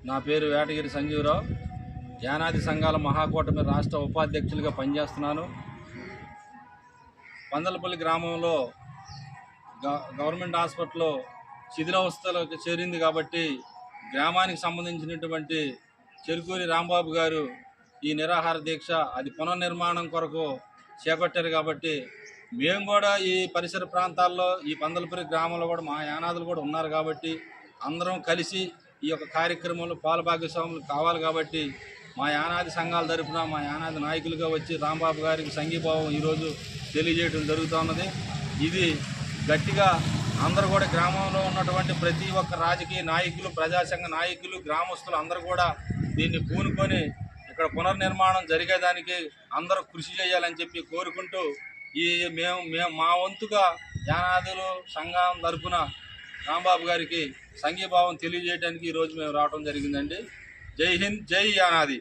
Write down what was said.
నా పేరు వేటగిరి సంజీవరావు. యానాది సంఘాల మహాకూటమి రాష్ట్ర ఉపాధ్యక్షులుగా పనిచేస్తున్నాను. పందలపల్లి గ్రామంలో గవర్నమెంట్ హాస్పిటల్లో శిథిలావస్థలకు చేరింది కాబట్టి గ్రామానికి సంబంధించినటువంటి చెరుకూరి రాంబాబు గారు ఈ నిరాహార దీక్ష అది పునర్నిర్మాణం కొరకు చేపట్టారు. కాబట్టి మేము కూడా ఈ పరిసర ప్రాంతాల్లో ఈ పందలపల్లి గ్రామంలో కూడా మా యానాదులు కూడా ఉన్నారు కాబట్టి అందరం కలిసి ఈ యొక్క కార్యక్రమంలో పాలుభాగస్వాములు కావాలి. కాబట్టి మా యానాది సంఘాల తరఫున మా యానాది నాయకులుగా వచ్చి రాంబాబు గారికి సంఘీభావం ఈరోజు తెలియజేయడం జరుగుతున్నది. ఇది గట్టిగా అందరూ కూడా గ్రామంలో ఉన్నటువంటి ప్రతి ఒక్క రాజకీయ నాయకులు, ప్రజాసంఘ నాయకులు, గ్రామస్తులు అందరూ కూడా దీన్ని పూనుకొని ఇక్కడ పునర్నిర్మాణం జరిగేదానికి అందరూ కృషి చేయాలని చెప్పి కోరుకుంటూ మేము మా వంతుగా యానాదులు సంఘం తరఫున రాంబాబు గారికి సంఘీభావం తెలియజేయడానికి ఈరోజు మేము రావడం జరిగిందండి. జై హింద్, జై యానాది.